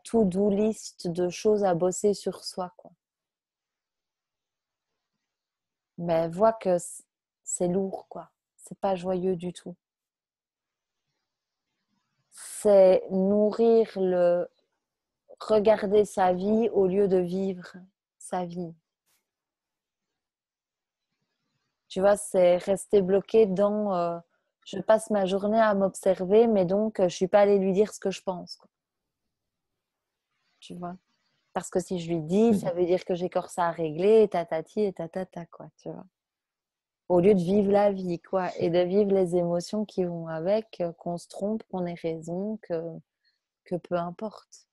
to-do list de choses à bosser sur soi, quoi. Mais vois que c'est lourd, quoi. C'est pas joyeux du tout. C'est nourrir le regarder sa vie au lieu de vivre sa vie. Tu vois, c'est rester bloqué dans je passe ma journée à m'observer, mais donc je suis pas allée lui dire ce que je pense, quoi. Tu vois. Parce que si je lui dis, ça veut dire que j'ai encore ça à régler, tatati et tatata, quoi, tu vois. Au lieu de vivre la vie, quoi, et de vivre les émotions qui vont avec, qu'on se trompe, qu'on ait raison, que peu importe.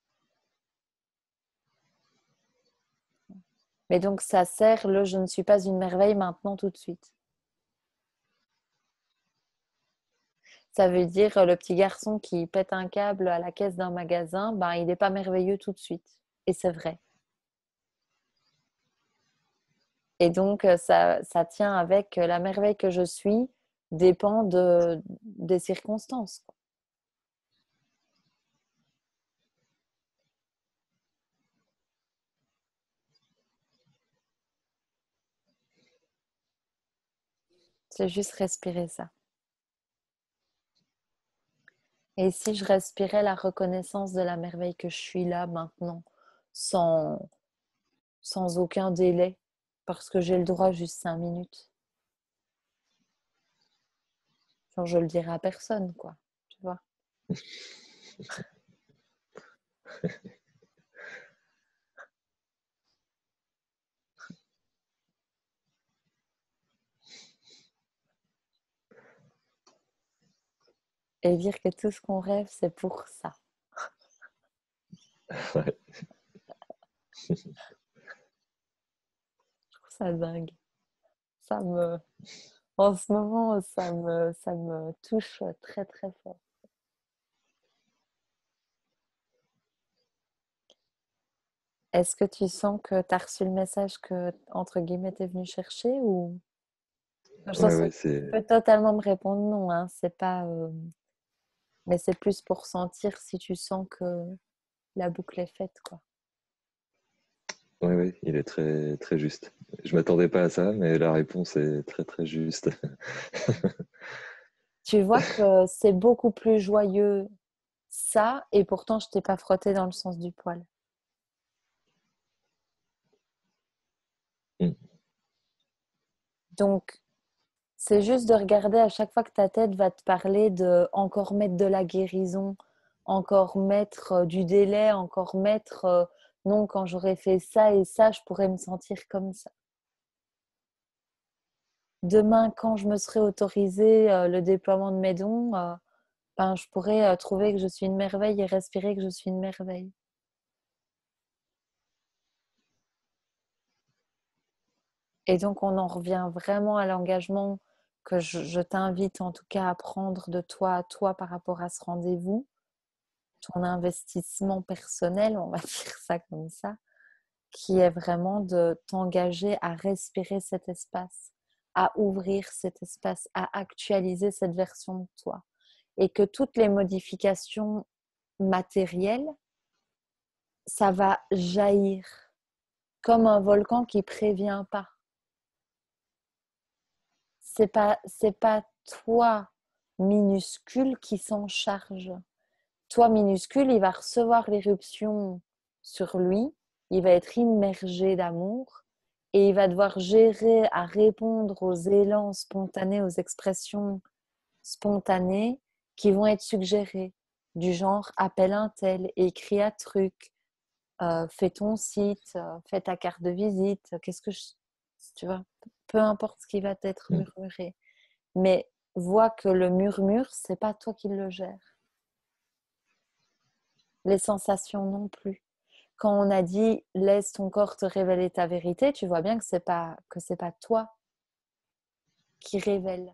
Mais donc ça sert le je ne suis pas une merveille maintenant tout de suite. Ça veut dire le petit garçon qui pète un câble à la caisse d'un magasin, ben, il n'est pas merveilleux tout de suite. Et c'est vrai. Et donc, ça tient avec la merveille que je suis, dépend des circonstances, quoi. C'est juste respirer ça. Et si je respirais la reconnaissance de la merveille que je suis là maintenant, sans, sans aucun délai, parce que j'ai le droit juste 5 minutes. Genre, je le dirai à personne, quoi. Tu vois. Et dire que tout ce qu'on rêve, c'est pour ça. Ouais. Je trouve ça dingue. Ça me, en ce moment, ça me touche très, très fort. Est-ce que tu sens que tu as reçu le message que, entre guillemets, tu es venu chercher ou... Ouais, Je ouais, tu peux totalement me répondre non, hein, c'est pas... mais c'est plus pour sentir si tu sens que la boucle est faite, quoi. ouais, ouais, il est très, très juste. Je m'attendais pas à ça, mais la réponse est très, très juste. Tu vois que c'est beaucoup plus joyeux ça, et pourtant je t'ai pas frotté dans le sens du poil. Mm. Donc, c'est juste de regarder à chaque fois que ta tête va te parler de encore mettre de la guérison, encore mettre du délai, encore mettre non, quand j'aurais fait ça et ça, je pourrais me sentir comme ça. Demain, quand je me serai autorisé le déploiement de mes dons, ben, je pourrais trouver que je suis une merveille et respirer que je suis une merveille. Et donc, on en revient vraiment à l'engagement que je t'invite en tout cas à prendre de toi à toi par rapport à ce rendez-vous, ton investissement personnel, on va dire ça comme ça, qui est vraiment de t'engager à respirer cet espace, à ouvrir cet espace, à actualiser cette version de toi. Et que toutes les modifications matérielles, ça va jaillir comme un volcan qui prévient pas. C'est pas toi minuscule qui s'en charge. Toi minuscule, il va recevoir l'éruption sur lui, il va être immergé d'amour et il va devoir gérer à répondre aux élans spontanés, aux expressions spontanées qui vont être suggérées, du genre appelle un tel, écris un truc, fais ton site, fais ta carte de visite, tu vois, peu importe ce qui va t'être murmuré, mais vois que le murmure, c'est pas toi qui le gères. Les sensations non plus. Quand on a dit laisse ton corps te révéler ta vérité, tu vois bien que c'est pas toi qui révèle.